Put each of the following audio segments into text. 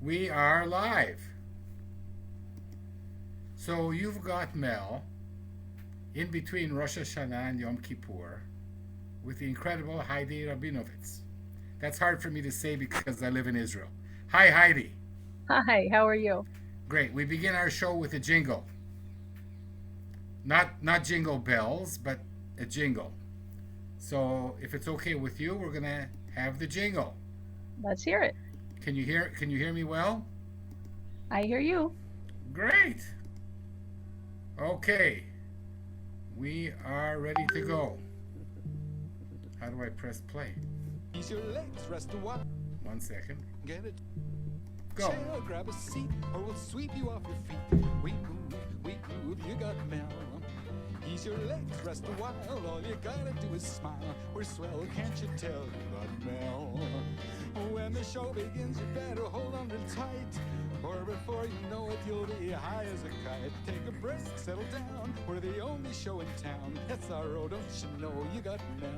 We are live. So you've got Mel in between Rosh Hashanah and Yom Kippur with the incredible Heidi Rabinowitz. That's hard for me to say because I live in Israel. Hi, Heidi. Hi, how are you? Great. We begin our show with a jingle. Not jingle bells, but a jingle. So if it's okay with you, we're gonna have the jingle. Let's hear it. Can you hear me well? I hear you. Great. Okay. We are ready to go. How do I press play? Ease your legs, rest a while. 1 second. Get it. Go. Chair, grab a seat, or we'll sweep you off your feet. We groove, you got Mel. Ease your legs, rest a while. All you gotta do is smile. We're swell, can't you tell? You got Mel. When the show begins, you better hold on real tight. Or before you know it, you'll be high as a kite. Take a break, settle down. We're the only show in town. That's our road, don't you know? You got Mel.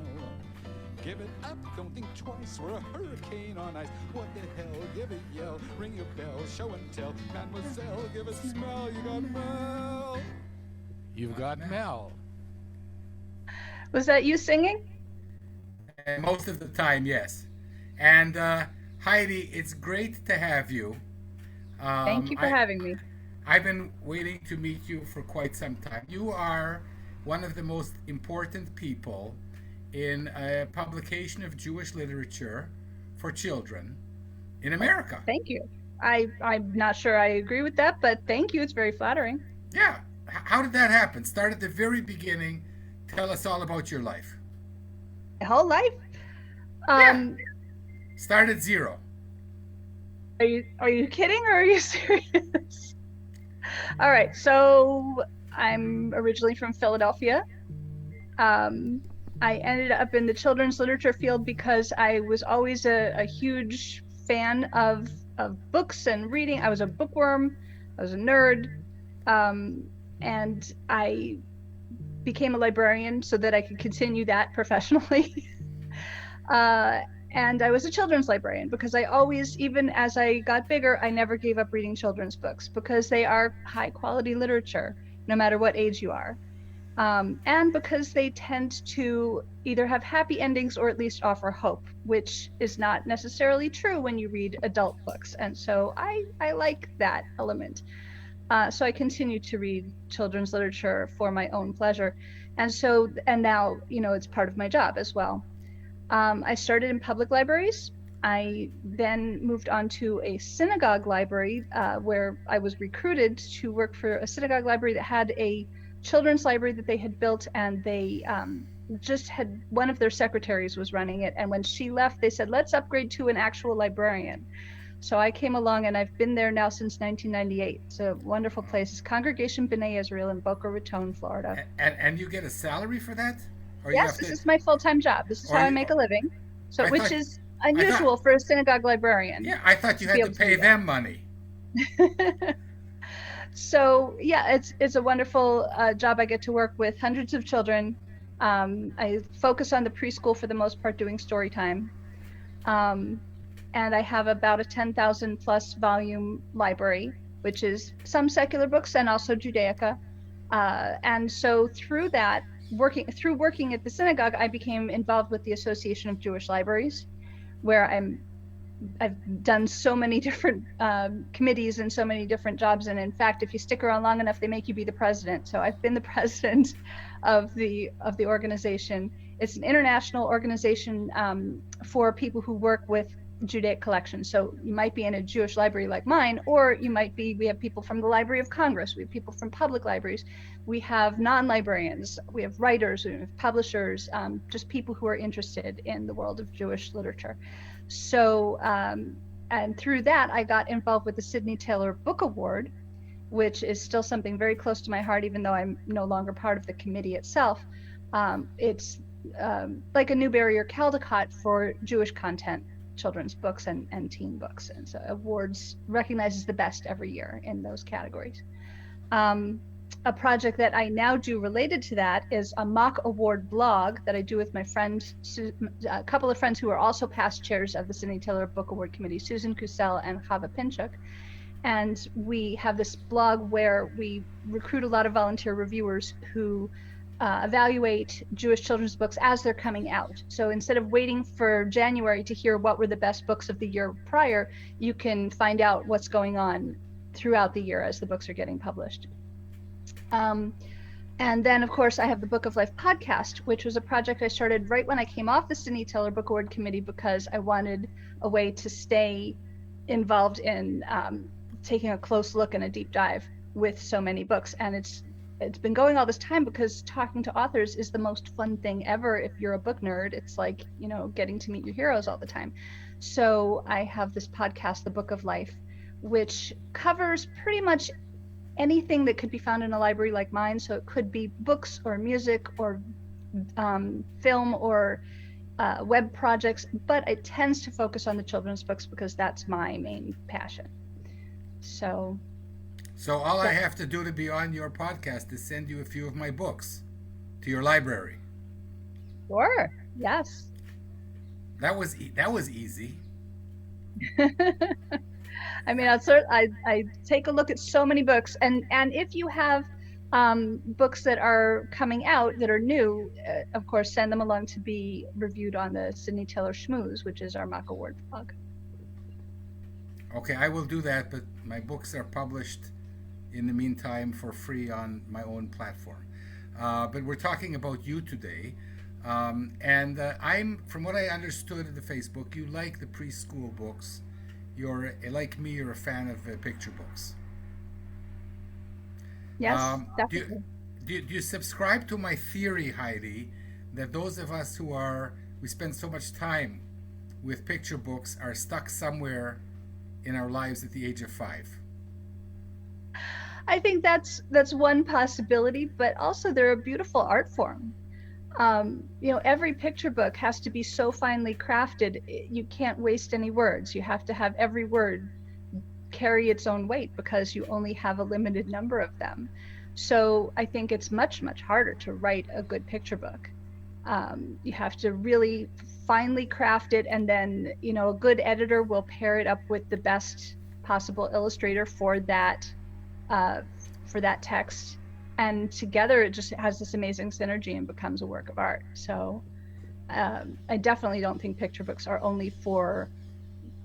Give it up, don't think twice. We're a hurricane on ice. What the hell? Give a yell, ring your bell, show and tell. Mademoiselle, give a smell. You got Mel. You've got Mel. Was that you singing? And most of the time, yes. And Heidi, it's great to have you. Thank you for having me. I've been waiting to meet you for quite some time. You are one of the most important people in a publication of Jewish literature for children in America. Thank you. I'm not sure I agree with that, but thank you. It's very flattering. Yeah. How did that happen? Start at the very beginning. Tell us all about your life. My whole life. Yeah. Start at zero. Are you kidding or are you serious? All right. So I'm originally from Philadelphia. I ended up in the children's literature field because I was always a huge fan of books and reading. I was a bookworm. I was a nerd. And I became a librarian so that I could continue that professionally. And I was a children's librarian because I always, even as I got bigger, I never gave up reading children's books because they are high quality literature, no matter what age you are. And because they tend to either have happy endings or at least offer hope, which is not necessarily true when you read adult books. And so I like that element. So I continue to read children's literature for my own pleasure. And now, it's part of my job as well. I started in public libraries. I then moved on to a synagogue library where I was recruited to work for a synagogue library that had a children's library that they had built, and they just had one of their secretaries was running it. And when she left, they said, let's upgrade to an actual librarian. So I came along, and I've been there now since 1998. It's a wonderful place. It's Congregation B'nai Israel in Boca Raton, Florida. And you get a salary for that? Or Yes, this is my full-time job. This is how I make a living. So, which is unusual for a synagogue librarian. Yeah, I thought you had to pay them money. So yeah, it's a wonderful job. I get to work with hundreds of children. I focus on the preschool for the most part, doing story time. And I have about a 10,000 plus volume library, which is some secular books and also Judaica. And so through that, working at the synagogue, I became involved with the Association of Jewish Libraries, where I've done so many different committees and so many different jobs. And in fact, if you stick around long enough, they make you be the president. So I've been the president of the organization. It's an international organization for people who work with Judaic collections. So you might be in a Jewish library like mine, or we have people from the Library of Congress, we have people from public libraries, we have non-librarians, we have writers, we have publishers, just people who are interested in the world of Jewish literature. So, and through that, I got involved with the Sidney Taylor Book Award, which is still something very close to my heart, even though I'm no longer part of the committee itself. It's like a Newbery or Caldecott for Jewish content, children's books and teen books. And so awards recognizes the best every year in those categories. a project that I now do related to that is a mock award blog that I do with my friend, a couple of friends who are also past chairs of the Sidney Taylor Book Award Committee, Susan Kusel and Chava Pinchuk. And we have this blog where we recruit a lot of volunteer reviewers who evaluate Jewish children's books as they're coming out. So instead of waiting for January to hear what were the best books of the year prior, you can find out what's going on throughout the year as the books are getting published. And then, of course, I have the Book of Life podcast, which was a project I started right when I came off the Sidney Taylor Book Award Committee because I wanted a way to stay involved in taking a close look and a deep dive with so many books. And it's been going all this time because talking to authors is the most fun thing ever. If you're a book nerd, it's like, you know, getting to meet your heroes all the time. So I have this podcast, The Book of Life, which covers pretty much anything that could be found in a library like mine. So it could be books or music or film or web projects, but it tends to focus on the children's books because that's my main passion. So all I have to do to be on your podcast is send you a few of my books to your library. Sure. Yes. That was easy. I mean, I take a look at so many books, and if you have books that are coming out that are new, of course, send them along to be reviewed on the Sidney Taylor Schmooze, which is our mock award blog. Okay, I will do that, but my books are published in the meantime for free on my own platform. But we're talking about you today, and I'm, from what I understood in the Facebook, you like the preschool books. You're, like me, you're a fan of picture books. Yes, definitely. Do you subscribe to my theory, Heidi, that those of us we spend so much time with picture books are stuck somewhere in our lives at the age of 5? I think that's one possibility, but also they're a beautiful art form. You know, every picture book has to be so finely crafted. You can't waste any words. You have to have every word carry its own weight because you only have a limited number of them. So I think it's much, much harder to write a good picture book. You have to really finely craft it, and then, you know, a good editor will pair it up with the best possible illustrator for that text. And together it just has this amazing synergy and becomes a work of art. So I definitely don't think picture books are only for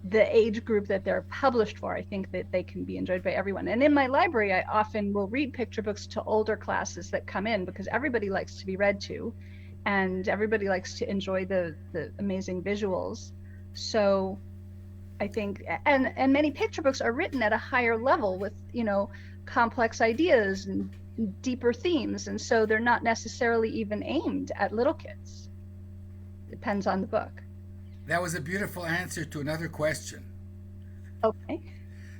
the age group that they're published for. I think that they can be enjoyed by everyone. And in my library, I often will read picture books to older classes that come in because everybody likes to be read to, and everybody likes to enjoy the amazing visuals. So I think, and many picture books are written at a higher level with, you know, complex ideas and deeper themes, and so they're not necessarily even aimed at little kids. Depends on the book. That was a beautiful answer to another question. Okay.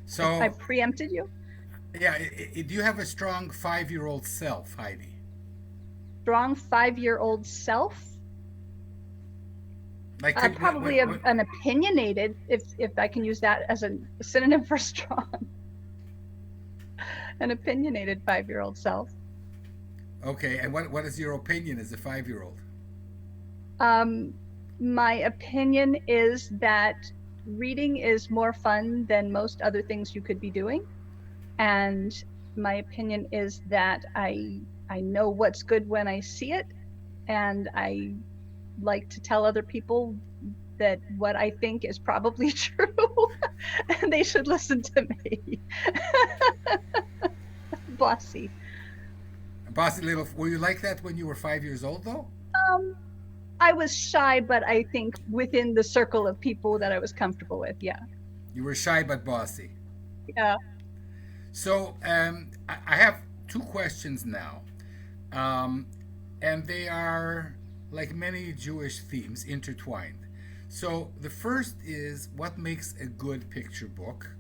So I preempted you. Yeah, do you have a strong 5-year-old self, Heidi? Strong 5-year-old self? Like probably an opinionated, if I can use that as a synonym for strong. An opinionated 5-year-old self. Okay, and what is your opinion as a 5-year-old? My opinion is that reading is more fun than most other things you could be doing. And my opinion is that I know what's good when I see it, and I like to tell other people that what I think is probably true, and they should listen to me. Bossy little. Were you like that when you were 5 years old, though? I was shy, but I think within the circle of people that I was comfortable with, yeah. You were shy but bossy. Yeah. So I have 2 questions now, and they are, like many Jewish themes, intertwined. So the first is, what makes a good picture book?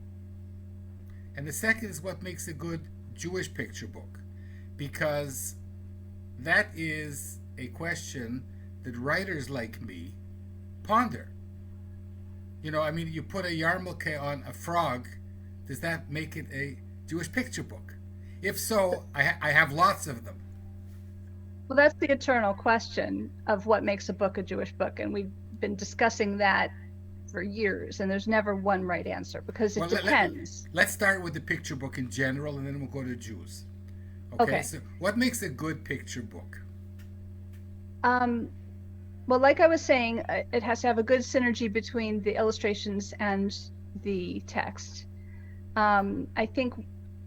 And the second is, what makes a good Jewish picture book? Because that is a question that writers like me ponder. You know, I mean, you put a yarmulke on a frog, does that make it a Jewish picture book? If so, I have lots of them. Well, that's the eternal question of what makes a book a Jewish book. And we've been discussing that for years, and there's never one right answer because it depends. Let's start with the picture book in general, and then we'll go to Jews. Okay. So what makes a good picture book? Well, like I was saying, it has to have a good synergy between the illustrations and the text. I think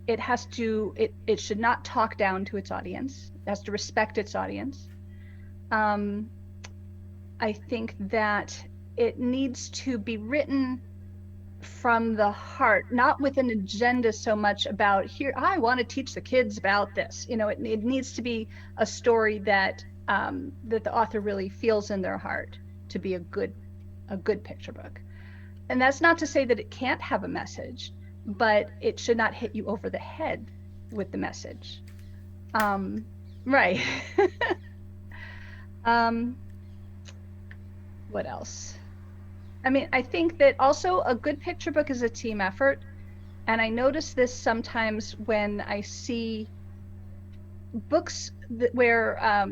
it has to, it should not talk down to its audience. It has to respect its audience. I think that it needs to be written from the heart, not with an agenda so much about here, I want to teach the kids about this. You know, it needs to be a story that that the author really feels in their heart to be a good picture book. And that's not to say that it can't have a message, but it should not hit you over the head with the message. Right. What else? I mean, I think that also a good picture book is a team effort. And I notice this sometimes when I see books where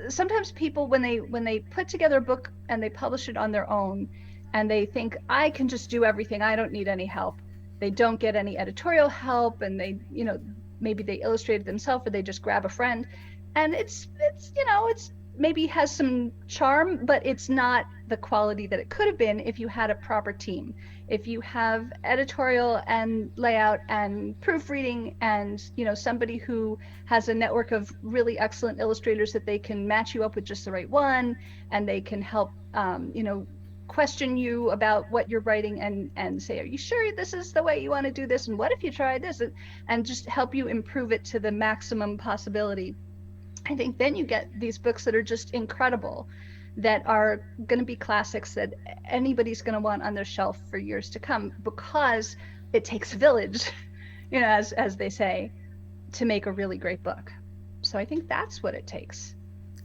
sometimes people, when they put together a book and they publish it on their own, and they think, I can just do everything, I don't need any help. They don't get any editorial help, and they, you know, maybe they illustrate it themselves, or they just grab a friend. And it's you know, it's maybe has some charm, but it's not the quality that it could have been if you had a proper team. If you have editorial and layout and proofreading and, you know, somebody who has a network of really excellent illustrators that they can match you up with just the right one, and they can help, you know, question you about what you're writing and say, are you sure this is the way you want to do this? And what if you tried this? And just help you improve it to the maximum possibility. I think then you get these books that are just incredible, that are going to be classics that anybody's going to want on their shelf for years to come, because it takes a village, you know, as they say, to make a really great book. So I think that's what it takes.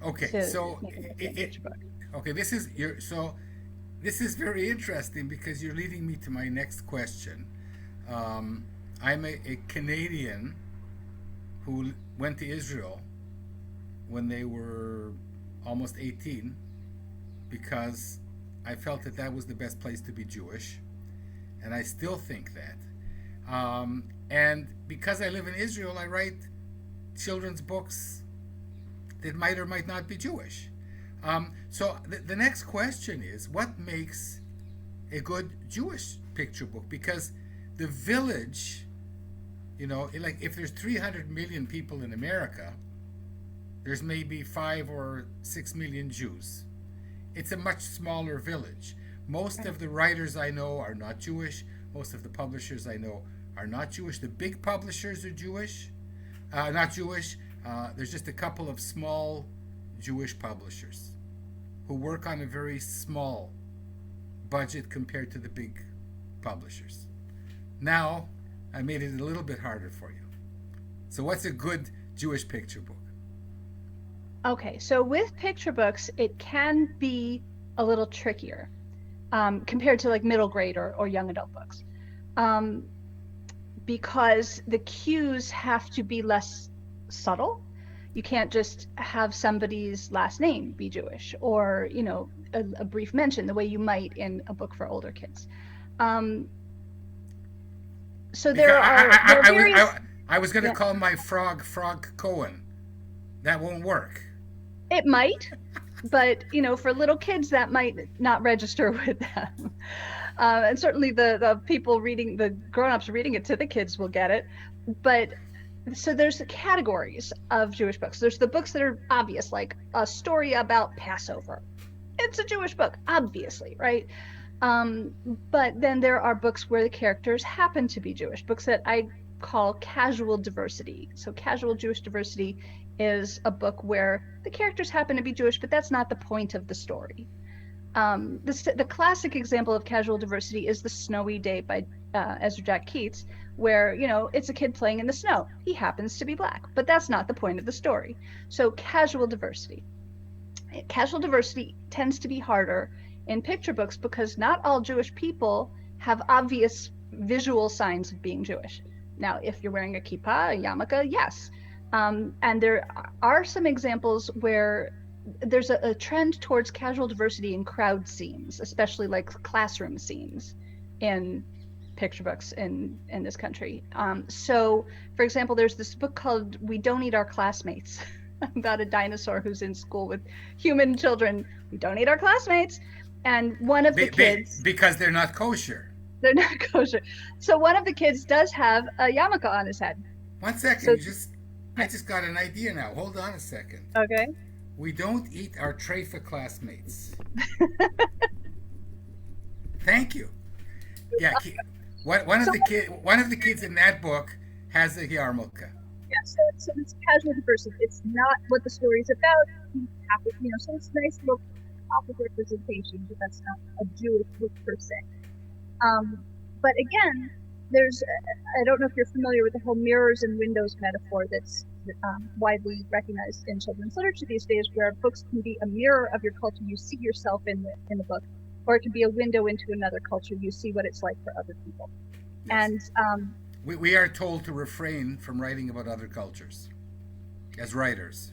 Okay, so okay, this is very interesting, because you're leading me to my next question. I'm a Canadian who went to Israel when they were almost 18, because I felt that was the best place to be Jewish, and I still think that. And because I live in Israel, I write children's books that might or might not be Jewish. So the next question is, what makes a good Jewish picture book? Because the village, you know, like if there's 300 million people in America, there's maybe 5 or 6 million Jews. It's a much smaller village. Most of the writers I know are not Jewish. Most of the publishers I know are not Jewish. The big publishers are Jewish, not Jewish. There's just a couple of small Jewish publishers who work on a very small budget compared to the big publishers. Now, I made it a little bit harder for you. So what's a good Jewish picture book? Okay, so with picture books, it can be a little trickier compared to like middle grade or young adult books, because the cues have to be less subtle. You can't just have somebody's last name be Jewish, or, you know, a brief mention the way you might in a book for older kids. So there are various... I was going to call my frog Cohen. That won't work. It might, but, you know, for little kids, that might not register with them. And certainly the people reading, the grown-ups reading it to the kids will get it. But so there's the categories of Jewish books. There's the books that are obvious, like a story about Passover. It's a Jewish book, obviously, right? But then there are books where the characters happen to be Jewish, books that I call casual diversity. So casual Jewish diversity is a book where the characters happen to be Jewish, but that's not the point of the story. The classic example of casual diversity is The Snowy Day by Ezra Jack Keats, where, you know, it's a kid playing in the snow. He happens to be black, but that's not the point of the story. So casual diversity. Casual diversity tends to be harder in picture books because not all Jewish people have obvious visual signs of being Jewish. Now, if you're wearing a kippah, a yarmulke, yes. And there are some examples where there's a trend towards casual diversity in crowd scenes, especially like classroom scenes in picture books in this country. So, for example, there's this book called We Don't Eat Our Classmates about a dinosaur who's in school with human children. We don't eat our classmates. And one of the kids... Because they're not kosher. They're not kosher. So one of the kids does have a yarmulke on his head. 1 second, I just got an idea now. Hold on a second. Okay. We don't eat our treifa classmates. Thank you. Yeah, one of the kids in that book has a yarmulke. Yeah, so it's casual diversity. It's not what the story is about. So it's nice little topic representation, but that's not a Jewish book per se. But again, I don't know if you're familiar with the whole mirrors and windows metaphor that's widely recognized in children's literature these days, where books can be a mirror of your culture. You see yourself in the book, or it can be a window into another culture. You see what it's like for other people. Yes. And we are told to refrain from writing about other cultures as writers.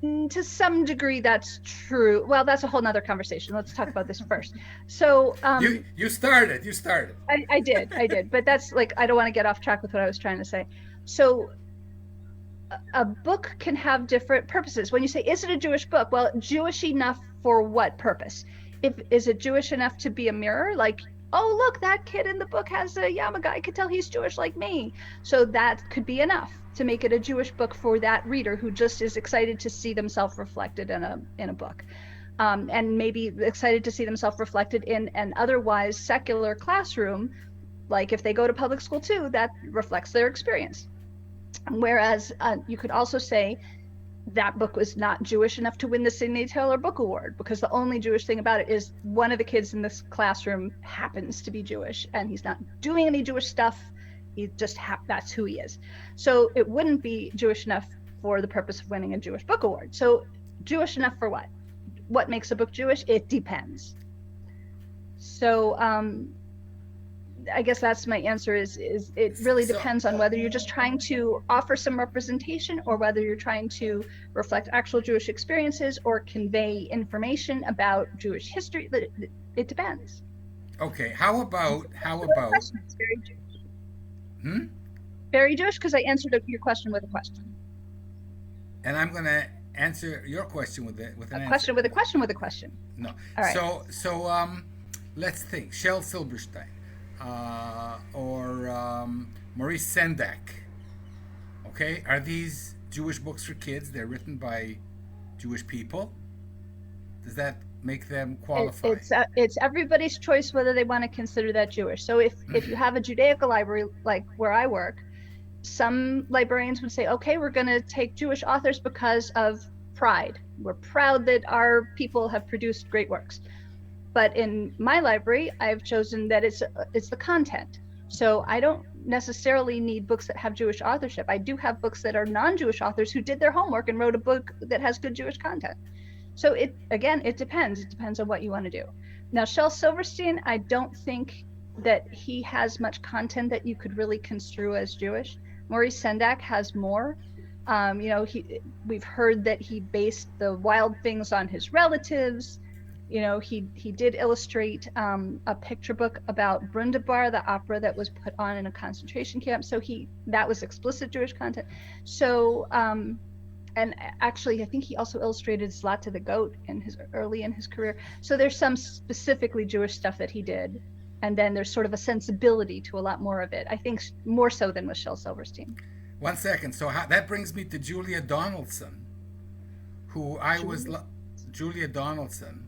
To some degree, that's true. Well, that's a whole nother conversation. Let's talk about this first. So you started. I did. But that's like, I don't want to get off track with what I was trying to say. So a book can have different purposes. When you say, is it a Jewish book? Well, Jewish enough for what purpose? Is it Jewish enough to be a mirror? Like, oh, look, that kid in the book has a yarmulke. I could tell he's Jewish like me. So that could be enough to make it a Jewish book for that reader who just is excited to see themselves reflected in a book. And maybe excited to see themselves reflected in an otherwise secular classroom. Like if they go to public school too, that reflects their experience. Whereas you could also say that book was not Jewish enough to win the Sidney Taylor Book Award, because the only Jewish thing about it is one of the kids in this classroom happens to be Jewish, and he's not doing any Jewish stuff. He just that's who he is. So it wouldn't be Jewish enough for the purpose of winning a Jewish Book Award. So Jewish enough for what? What makes a book Jewish? It depends. So I guess that's my answer is it really depends on whether you're just trying to offer some representation or whether you're trying to reflect actual Jewish experiences or convey information about Jewish history. It depends. Okay, how about It's very Jewish. Very Jewish, because I answered your question with a question. And I'm going to answer your question with an answer. Question with a question with a question. No. All right. So let's think. Shel Silverstein. Or Maurice Sendak. Okay, are these Jewish books for kids? They're written by Jewish people. Does that make them qualify? It's everybody's choice whether they want to consider that Jewish. So if you have a Judaica library like where I work, some librarians would say, okay, we're going to take Jewish authors because of pride. We're proud that our people have produced great works. But in my library, I've chosen that it's the content. So I don't necessarily need books that have Jewish authorship. I do have books that are non-Jewish authors who did their homework and wrote a book that has good Jewish content. So it depends. It depends on what you want to do. Now, Shel Silverstein, I don't think that he has much content that you could really construe as Jewish. Maurice Sendak has more. We've heard that he based the Wild Things on his relatives. He did illustrate a picture book about Brundabar, the opera that was put on in a concentration camp. So that was explicit Jewish content. So, and actually, I think he also illustrated Zlata the Goat early in his career. So there's some specifically Jewish stuff that he did. And then there's sort of a sensibility to a lot more of it. I think more so than with Shel Silverstein. 1 second. So that brings me to Julia Donaldson, Julia Donaldson.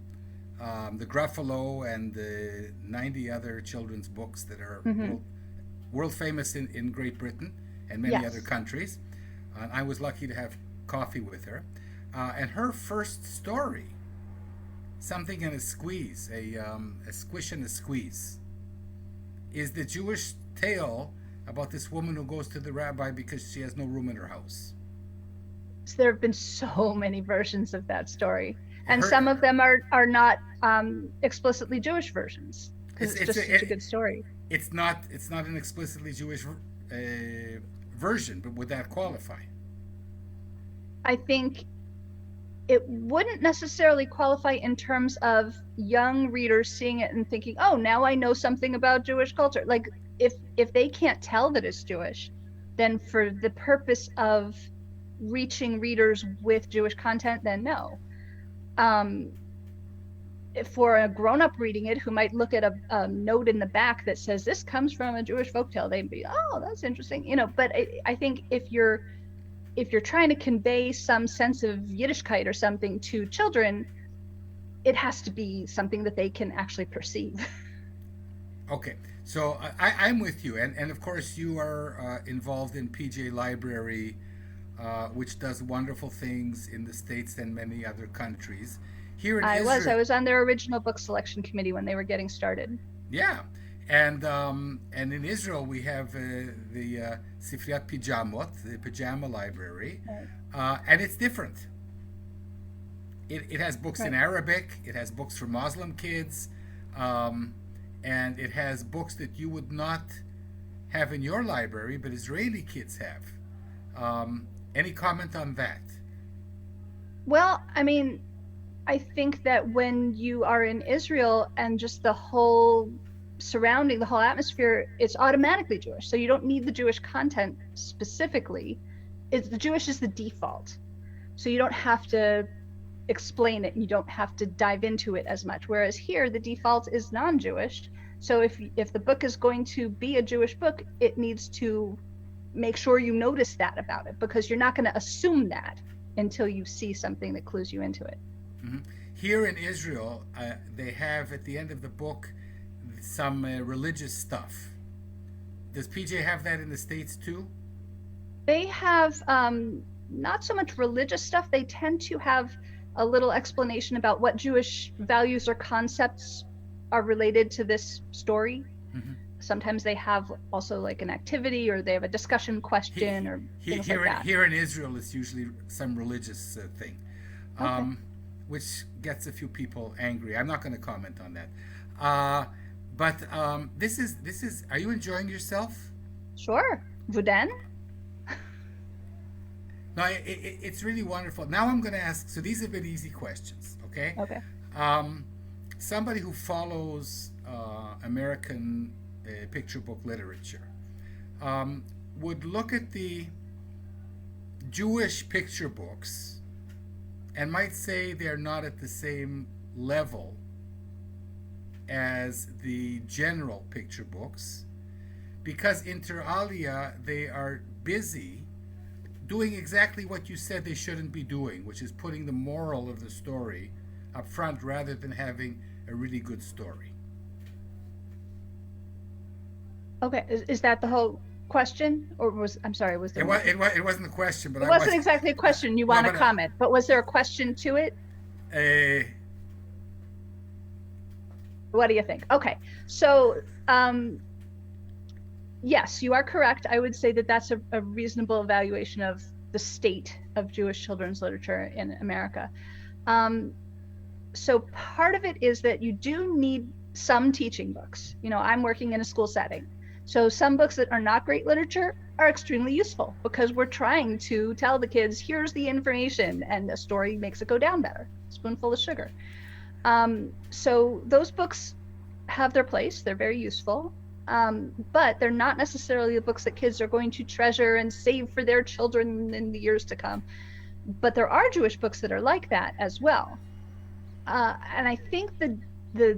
The Gruffalo and the 90 other children's books that are world famous in Great Britain and many other countries. And I was lucky to have coffee with her. And her first story, Something in a Squeeze, a Squish and a Squeeze, is the Jewish tale about this woman who goes to the rabbi because she has no room in her house. So there have been so many versions of that story. And some of them are not explicitly Jewish versions, because it's just such a good story. It's not an explicitly Jewish version, but would that qualify? I think it wouldn't necessarily qualify in terms of young readers seeing it and thinking, oh, now I know something about Jewish culture. Like if they can't tell that it's Jewish, then for the purpose of reaching readers with Jewish content, then no. For a grown-up reading it who might look at a note in the back that says this comes from a Jewish folktale, they'd be, oh, that's interesting, you know. But I think if you're trying to convey some sense of Yiddishkeit or something to children, it has to be something that they can actually perceive. Okay, so I'm with you, and of course you are involved in PJ Library, which does wonderful things in the States and many other countries. Here in Israel, I was on their original book selection committee when they were getting started. Yeah, and in Israel we have the Sifriat Pijamot, the pajama library, Right. And it's different. It has books in Right. Arabic, it has books for Muslim kids, and it has books that you would not have in your library, but Israeli kids have. Any comment on that? Well, I mean, I think that when you are in Israel and just the whole surrounding, the whole atmosphere, it's automatically Jewish. So you don't need the Jewish content specifically. The Jewish is the default. So you don't have to explain it. You don't have to dive into it as much. Whereas here, the default is non-Jewish. So if the book is going to be a Jewish book, it needs to make sure you notice that about it, because you're not going to assume that until you see something that clues you into it. Mm-hmm. Here in Israel, they have at the end of the book some religious stuff. Does PJ have that in the States too? They have not so much religious stuff. They tend to have a little explanation about what Jewish values or concepts are related to this story. Mm-hmm. Sometimes they have also like an activity, or they have a discussion question, or things like that. Here in Israel, it's usually some religious thing. Okay. Which gets a few people angry. I'm not going to comment on that. But this is. Are you enjoying yourself? Sure. Vuden? No, it's really wonderful. Now I'm going to ask. So these have been easy questions. Okay. Okay. Somebody who follows American picture book literature would look at the Jewish picture books and might say they're not at the same level as the general picture books, because inter alia they are busy doing exactly what you said they shouldn't be doing, which is putting the moral of the story up front rather than having a really good story. Okay. Is that the whole question, or I'm sorry, was there? It wasn't a question, but it wasn't exactly a question. You want to comment, but was there a question to it? What do you think? Okay, so yes, you are correct. I would say that that's a reasonable evaluation of the state of Jewish children's literature in America. So part of it is that you do need some teaching books. You know, I'm working in a school setting. So some books that are not great literature are extremely useful, because we're trying to tell the kids, here's the information, and a story makes it go down better. Spoonful of sugar. So those books have their place. They're very useful. But they're not necessarily the books that kids are going to treasure and save for their children in the years to come. But there are Jewish books that are like that as well. And I think the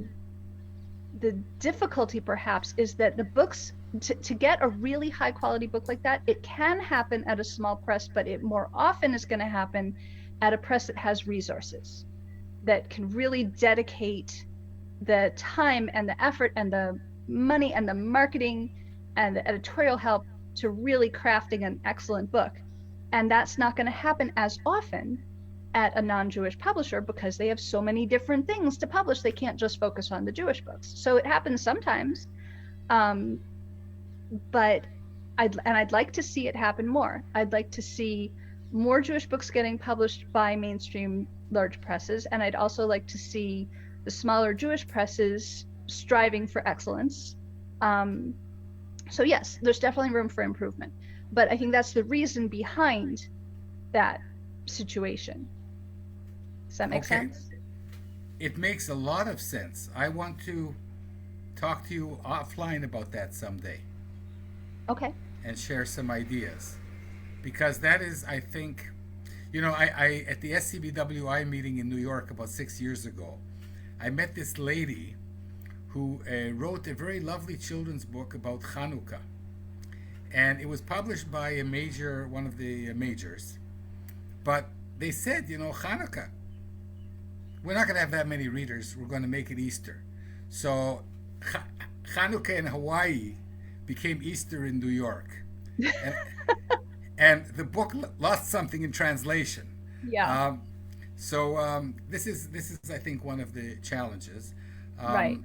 difficulty perhaps is that the books, to get a really high quality book like that, it can happen at a small press, but it more often is going to happen at a press that has resources, that can really dedicate the time and the effort and the money and the marketing and the editorial help to really crafting an excellent book. And that's not going to happen as often at a non-Jewish publisher, because they have so many different things to publish. They can't just focus on the Jewish books. So it happens sometimes, but I'd like to see it happen more. I'd like to see more Jewish books getting published by mainstream large presses, and I'd also like to see the smaller Jewish presses striving for excellence. So yes, there's definitely room for improvement, but I think that's the reason behind that situation. Does that make Okay. sense? It makes a lot of sense. I want to talk to you offline about that someday Okay. and share some ideas. Because that is, I think, I at the SCBWI meeting in New York about 6 years ago, I met this lady who wrote a very lovely children's book about Hanukkah. And it was published by one of the majors. But they said, Hanukkah, we're not going to have that many readers. We're going to make it Easter. So Hanukkah in Hawaii became Easter in New York. And, and the book lost something in translation. Yeah. This is I think one of the challenges. Right.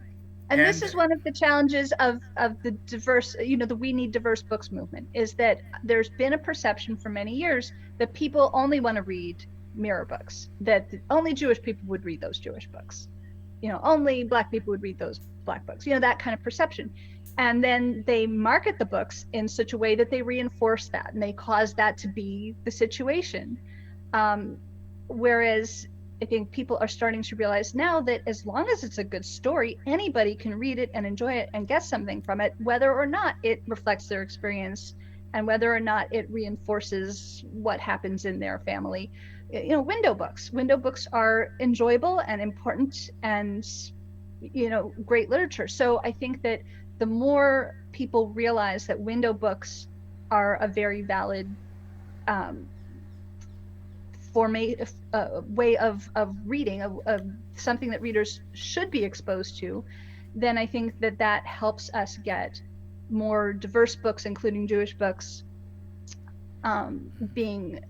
And this is one of the challenges of the diverse, the We Need Diverse Books movement, is that there's been a perception for many years that people only want to read mirror books, that only Jewish people would read those Jewish books, only Black people would read those Black books, that kind of perception. And then they market the books in such a way that they reinforce that, and they cause that to be the situation. Whereas I think people are starting to realize now that as long as it's a good story, anybody can read it and enjoy it and get something from it, whether or not it reflects their experience and whether or not it reinforces what happens in their family. Window books are enjoyable and important and, great literature. So I think that the more people realize that window books are a very valid way of reading, of something that readers should be exposed to, then I think that helps us get more diverse books, including Jewish books, being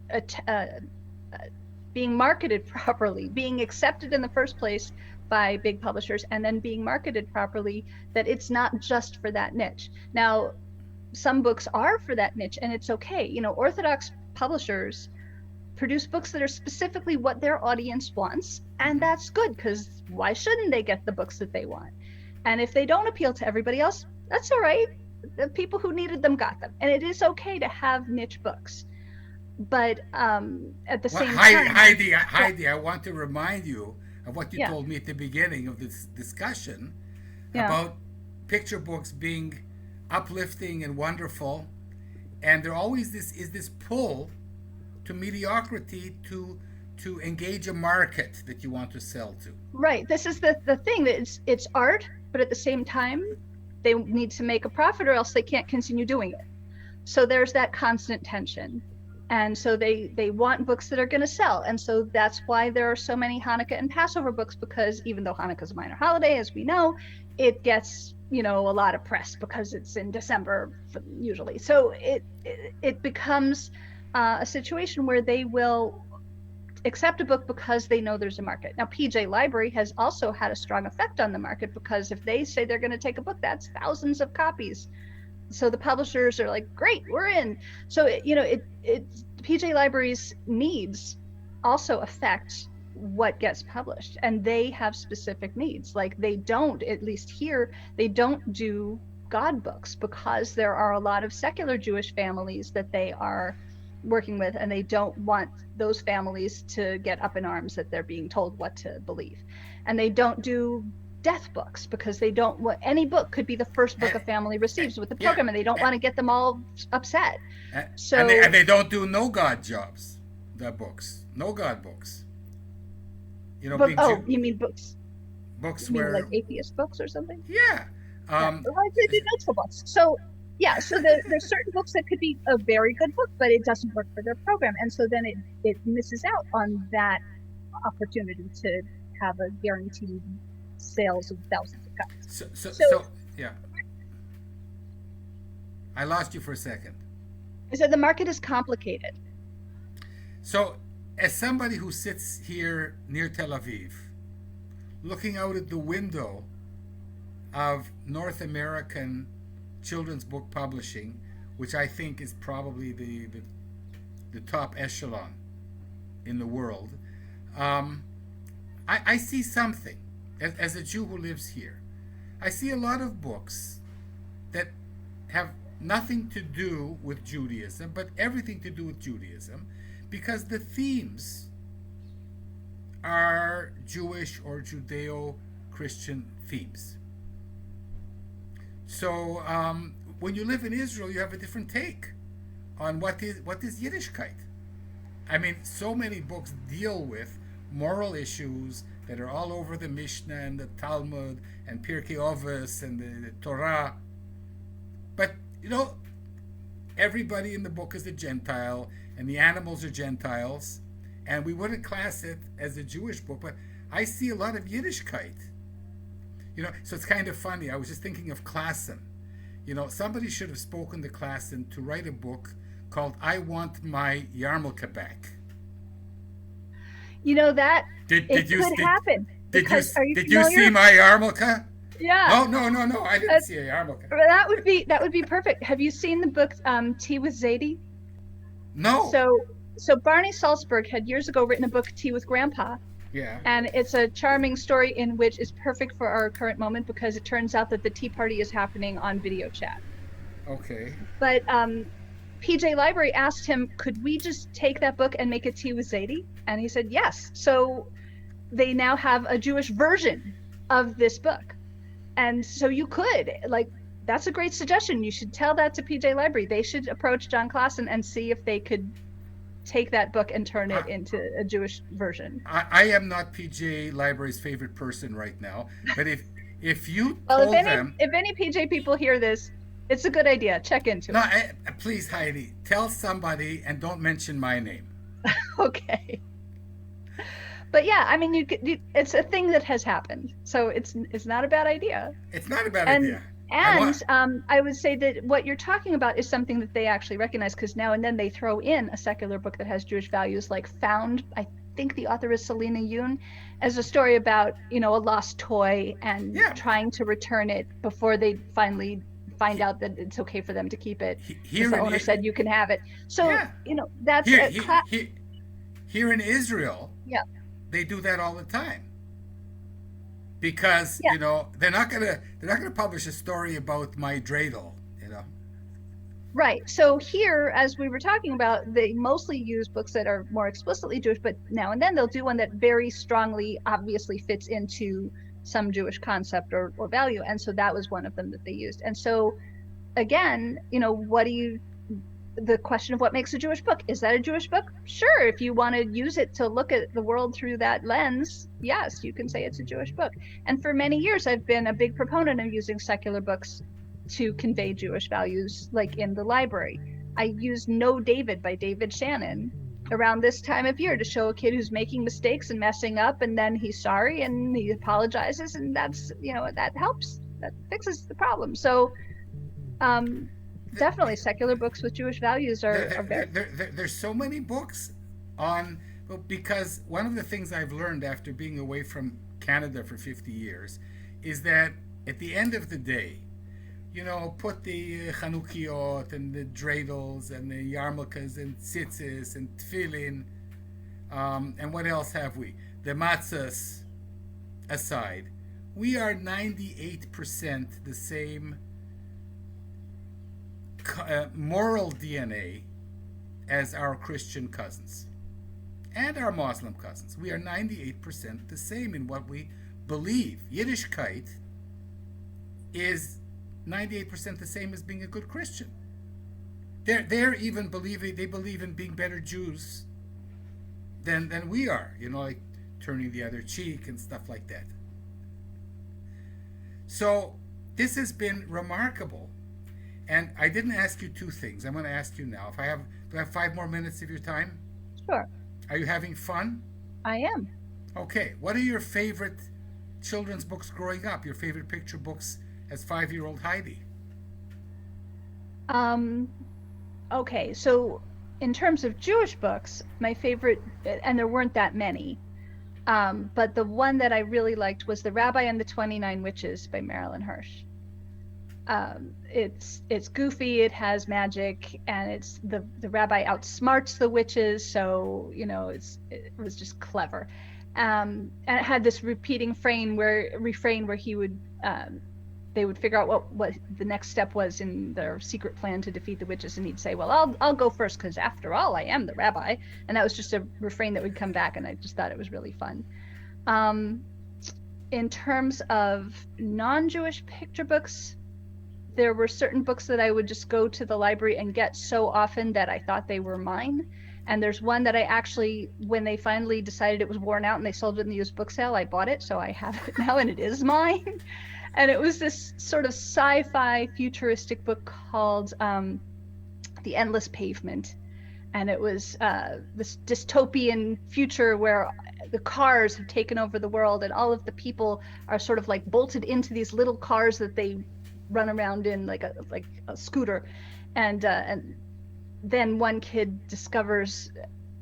marketed properly, being accepted in the first place by big publishers, and then being marketed properly, that it's not just for that niche. Now, some books are for that niche, and it's okay. Orthodox publishers produce books that are specifically what their audience wants, and that's good, because why shouldn't they get the books that they want? And if they don't appeal to everybody else, that's all right. The people who needed them got them, and it is okay to have niche books. But at the same time, Heidi, I want to remind you of what you told me at the beginning of this discussion about picture books being uplifting and wonderful, and there always is this pull to mediocrity to engage a market that you want to sell to. Right. This is the thing, that it's art, but at the same time, they need to make a profit or else they can't continue doing it. So there's that constant tension. And so they want books that are going to sell. And so that's why there are so many Hanukkah and Passover books, because even though Hanukkah is a minor holiday, as we know, it gets, a lot of press because it's in December usually. So it becomes a situation where they will accept a book because they know there's a market. Now, PJ Library has also had a strong effect on the market, because if they say they're going to take a book, that's thousands of copies. So the publishers are like, great, we're in. So PJ Library's needs also affect what gets published, and they have specific needs. Like, they don't, at least here, they don't do God books, because there are a lot of secular Jewish families that they are working with, and they don't want those families to get up in arms that they're being told what to believe. And they don't do death books, because they don't want, any book could be the first book a family receives with the program, and they don't want to get them all upset. So and they don't do no God jobs, the books, no God books. You mean books? Books you mean where, like atheist books or something? Yeah. They do neutral books. So there's certain books that could be a very good book, but it doesn't work for their program, and so then it misses out on that opportunity to have a guaranteed sales of thousands of copies. So yeah. I lost you for a second. I said the market is complicated. So, as somebody who sits here near Tel Aviv, looking out at the window of North American children's book publishing, which I think is probably the top echelon in the world, I see something. As a Jew who lives here, I see a lot of books that have nothing to do with Judaism, but everything to do with Judaism, because the themes are Jewish or Judeo-Christian themes. So when you live in Israel, you have a different take on what is Yiddishkeit. I mean, so many books deal with moral issues that are all over the Mishnah and the Talmud and Pirkei Avos and the Torah. But, everybody in the book is a Gentile, and the animals are Gentiles, and we wouldn't class it as a Jewish book, but I see a lot of Yiddishkeit. So it's kind of funny. I was just thinking of Klassen. Somebody should have spoken to Klassen to write a book called "I Want My Yarmulke Back." That Did you could happen. Did you see my yarmulke? Yeah. Oh no, I didn't see a yarmulke. That would be perfect. Have you seen the book Tea with Zadie? No. So Barney Salzberg had years ago written a book, Tea with Grandpa. Yeah. And it's a charming story in which is perfect for our current moment, because it turns out that the tea party is happening on video chat. Okay. But PJ Library asked him, could we just take that book and make a Tea with Zadie? And he said yes. So they now have a Jewish version of this book. And so you could, that's a great suggestion. You should tell that to PJ Library. They should approach John Klassen and see if they could take that book and turn it into a Jewish version. I am not PJ Library's favorite person right now, but if you well, if any PJ people hear this, it's a good idea. Check into it. Please, Heidi, tell somebody and don't mention my name. Okay. But yeah, I mean, it's a thing that has happened, so it's not a bad idea. It's not a bad idea. And I would say that what you're talking about is something that they actually recognize, because now and then they throw in a secular book that has Jewish values, like Found. I think the author is Selena Yoon, as a story about a lost toy and trying to return it before they finally find out that it's okay for them to keep it. The owner said you can have it. So that's here in Israel. Yeah. They do that all the time. Because they're not gonna publish a story about my dreidel, Right. So here, as we were talking about, they mostly use books that are more explicitly Jewish, but now and then they'll do one that very strongly, obviously fits into some Jewish concept or value, and so that was one of them that they used. And so, again, the question of what makes a Jewish book. Is that a Jewish book? Sure. If you want to use it to look at the world through that lens, yes, you can say it's a Jewish book. And for many years, I've been a big proponent of using secular books to convey Jewish values, like in the library. I used No David by David Shannon around this time of year to show a kid who's making mistakes and messing up, and then he's sorry and he apologizes, and that's, that helps. That fixes the problem. So, definitely, secular books with Jewish values are very... There's so many books because one of the things I've learned after being away from Canada for 50 years is that at the end of the day, put the Chanukiot and the dreidels and the yarmulkes and tzitzis and tefillin, and what else have we? The matzahs aside, we are 98% the same moral DNA as our Christian cousins and our Muslim cousins. We are 98% the same in what we believe. Yiddishkeit is 98% the same as being a good Christian. They're even they believe in being better Jews than we are, like turning the other cheek and stuff like that. So this has been remarkable. And I didn't ask you two things. I'm going to ask you now. Do I have 5 more minutes of your time? Sure. Are you having fun? I am. Okay. What are your favorite children's books growing up? Your favorite picture books as 5-year-old Heidi? Okay. So in terms of Jewish books, my favorite, and there weren't that many, but the one that I really liked was The Rabbi and the 29 Witches by Marilyn Hirsch. It's goofy, it has magic, and it's the rabbi outsmarts the witches, so it was just clever, and it had this repeating refrain where he would they would figure out what the next step was in their secret plan to defeat the witches, and he'd say, well, I'll go first because after all I am the rabbi. And that was just a refrain that would come back, and I just thought it was really fun. In terms of non-Jewish picture books, there were certain books that I would just go to the library and get so often that I thought they were mine. And there's one that I actually, when they finally decided it was worn out and they sold it in the used book sale, I bought it, so I have it now and it is mine. And it was this sort of sci-fi futuristic book called The Endless Pavement. And it was this dystopian future where the cars have taken over the world, and all of the people are sort of like bolted into these little cars that they run around in like a scooter. And then one kid discovers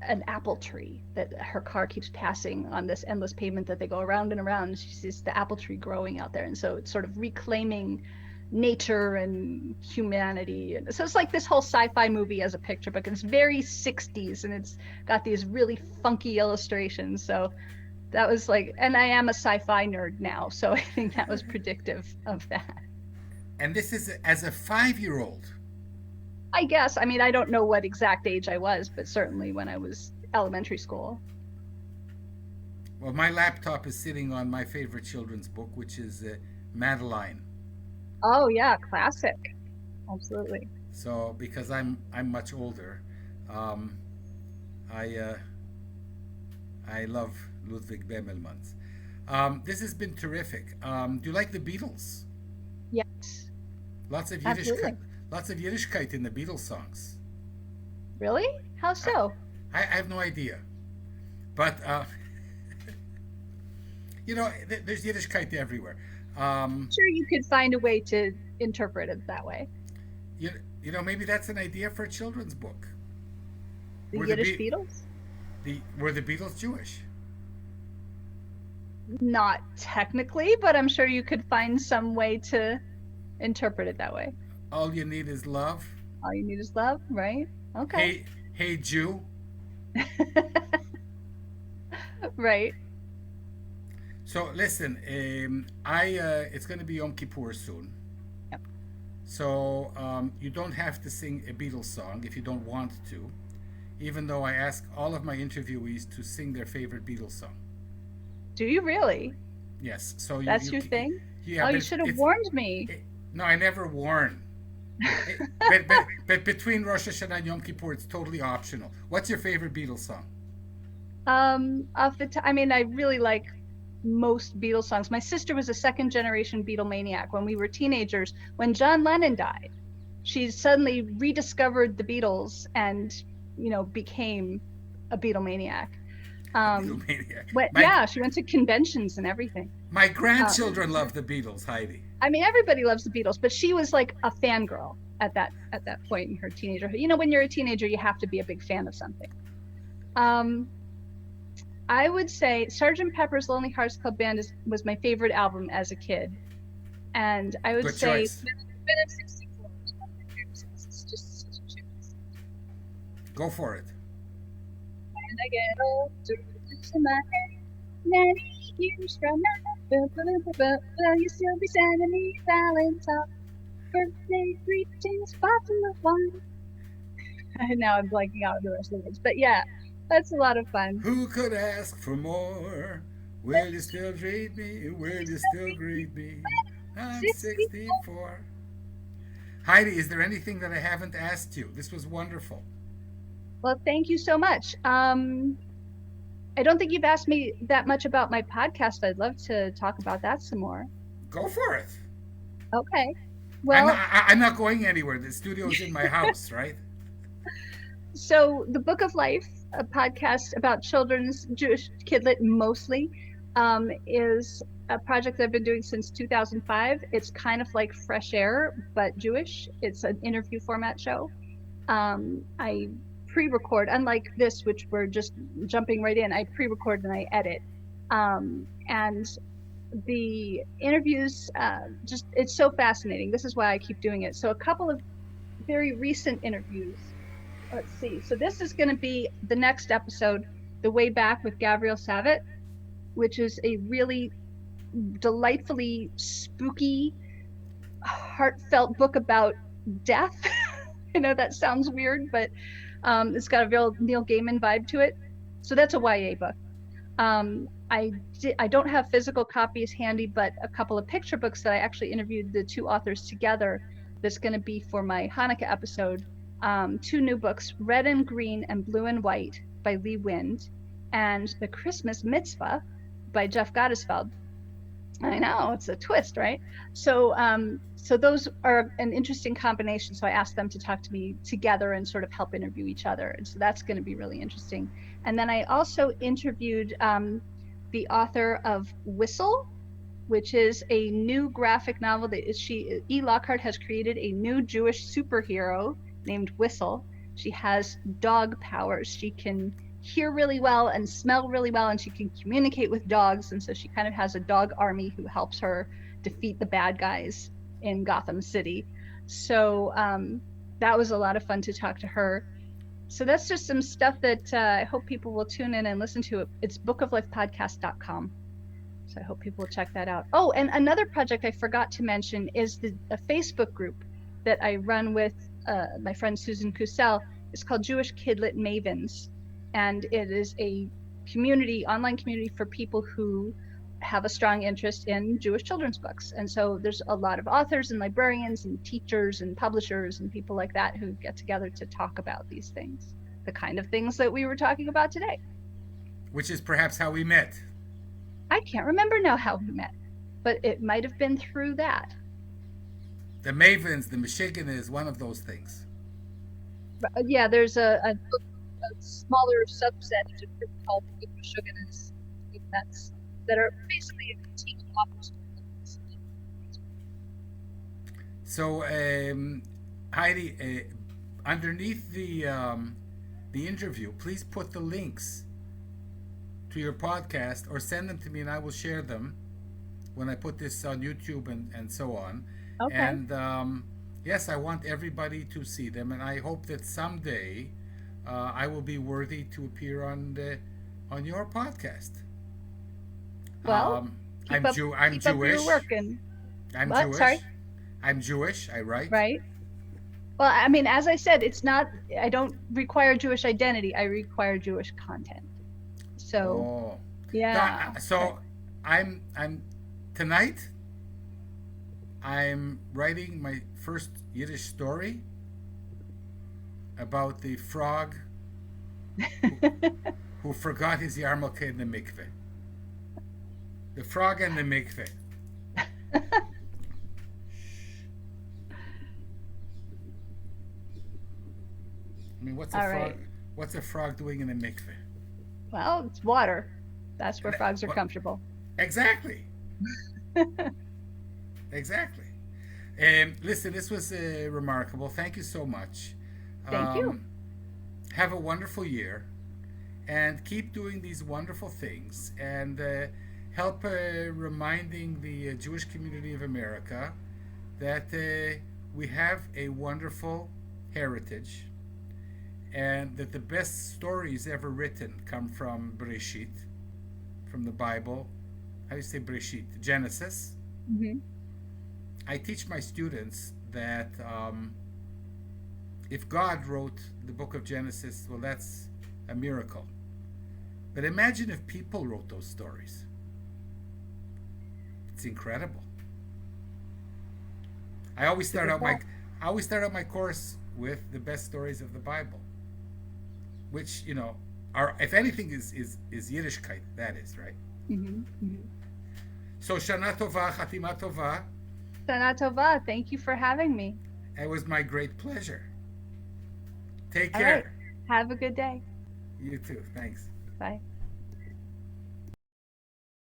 an apple tree that her car keeps passing on this endless pavement that they go around and around, and she sees the apple tree growing out there. And so it's sort of reclaiming nature and humanity. And so it's like this whole sci-fi movie as a picture book, and it's very 60s, and it's got these really funky illustrations. So that was like, and I am a sci-fi nerd now, so I think that was predictive of that. And this is as a 5-year-old. I guess. I mean, I don't know what exact age I was, but certainly when I was elementary school. Well, my laptop is sitting on my favorite children's book, which is Madeline. Oh yeah, classic. Absolutely. So because I'm much older, I love Ludwig Bemelmans. This has been terrific. Do you like the Beatles? Yes. Lots of Yiddishkeit in the Beatles songs. Really? How so? I have no idea, but there's Yiddishkeit everywhere. Sure, you could find a way to interpret it that way. Maybe that's an idea for a children's book. The Yiddish Beatles? Were the Beatles Jewish? Not technically, but I'm sure you could find some way to interpret it that way. All you need is love. All you need is love, right? Okay. Hey Jew. Right. So listen, it's going to be Yom Kippur soon. Yep. So you don't have to sing a Beatles song if you don't want to, even though I ask all of my interviewees to sing their favorite Beatles song. Do you really? Yes. So that's your thing? Yeah. Oh, you should have warned me. No, I never warn. but between Rosh Hashanah and Yom Kippur, it's totally optional. What's your favorite Beatles song? I really like most Beatles songs. My sister was a second generation Beatlemaniac. When we were teenagers, when John Lennon died, she suddenly rediscovered the Beatles and became a Beatlemaniac. She went to conventions and everything. My grandchildren love the Beatles, Heidi. I mean, everybody loves the Beatles, but she was like a fangirl at that point in her teenagerhood. When you're a teenager, you have to be a big fan of something. I would say Sgt. Pepper's Lonely Hearts Club Band was my favorite album as a kid, and I would Good say choice. Bit of 64 is one of my favorite songs. It's just such a choice. Go for it. When I get older, it's in my head. 90 years from now, will you still be sending me Valentine's birthday greetings, bottle of wine? And now I'm blanking out the rest of the words, but yeah, that's a lot of fun. Who could ask for more? Will you still treat me? Will you still greet me? I'm 64. Heidi, is there anything that I haven't asked you? This was wonderful. Well, thank you so much. I don't think you've asked me that much about my podcast. I'd love to talk about that some more. Go for it. Okay. Well, I'm not going anywhere. The studio is in my house, right? So the Book of Life, a podcast about children's Jewish kidlit mostly, is a project I've been doing since 2005. It's kind of like Fresh Air, but Jewish. It's an interview format show. I pre-record, unlike this, which we're just jumping right in. I pre-record and I edit. And the interviews, it's so fascinating. This is why I keep doing it. So a couple of very recent interviews. Let's see. So this is going to be the next episode, The Way Back with Gabriel Savitt, which is a really delightfully spooky heartfelt book about death. I know that sounds weird, but it's got a real Neil Gaiman vibe to it. So that's a YA book. I don't have physical copies handy, but a couple of picture books that I actually interviewed the two authors together. That's going to be for my Hanukkah episode. Two new books, Red and Green and Blue and White by Lee Wind, and The Christmas Mitzvah by Jeff Gottesfeld. I know, it's a twist, right? So those are an interesting combination. So I asked them to talk to me together and sort of help interview each other. And so that's going to be really interesting. And then I also interviewed the author of Whistle, which is a new graphic novel that E. Lockhart has created a new Jewish superhero named Whistle. She has dog powers. She can hear really well and smell really well, and she can communicate with dogs. And so she kind of has a dog army who helps her defeat the bad guys in Gotham City. So that was a lot of fun to talk to her. So that's just some stuff that I hope people will tune in and listen to. It's bookoflifepodcast.com. So I hope people will check that out. Oh, and another project I forgot to mention is a Facebook group that I run with my friend Susan Kussel. It's called Jewish Kidlit Mavens. And it is a community, online community for people who have a strong interest in Jewish children's books. And so there's a lot of authors and librarians and teachers and publishers and people like that who get together to talk about these things, the kind of things that we were talking about today. Which is perhaps how we met. I can't remember now how we met, but it might have been through that. The Mavens, the Michigan is one of those things. Yeah, there's a smaller subset of a group called the Michigan's that are basically a team of authors. So, Heidi, underneath the interview, please put the links to your podcast or send them to me and I will share them when I put this on YouTube and so on. Okay. And yes, I want everybody to see them, and I hope that someday I will be worthy to appear on your podcast. Well, I'm Jewish. Up your work I'm what? Jewish. Sorry? I'm Jewish. I write. Right. Well, I mean, as I said, I don't require Jewish identity. I require Jewish content. So, yeah. So I'm tonight. I'm writing my first Yiddish story about the frog who forgot his yarmulke in the mikveh. The frog and the mikveh. I mean, what's a frog doing in a mikveh? Well, it's water. That's where frogs are comfortable. Exactly. Exactly. Listen, this was remarkable. Thank you so much. Thank you. Have a wonderful year, and keep doing these wonderful things, and help reminding the Jewish community of America that we have a wonderful heritage, and that the best stories ever written come from Bereshit, from the Bible. How do you say Bereshit? Genesis. Mm-hmm. I teach my students that if God wrote the book of Genesis, well, that's a miracle. But imagine if people wrote those stories. It's incredible. I always start out my course with the best stories of the Bible, which, you know, are, if anything, is Yiddishkeit. That is, right? Mm-hmm. Mm-hmm. So Shana Tova, Chatima Tova. Shana Tova. Thank you for having me. It was my great pleasure. Take All care. right. Have a good day. You too. Thanks. Bye.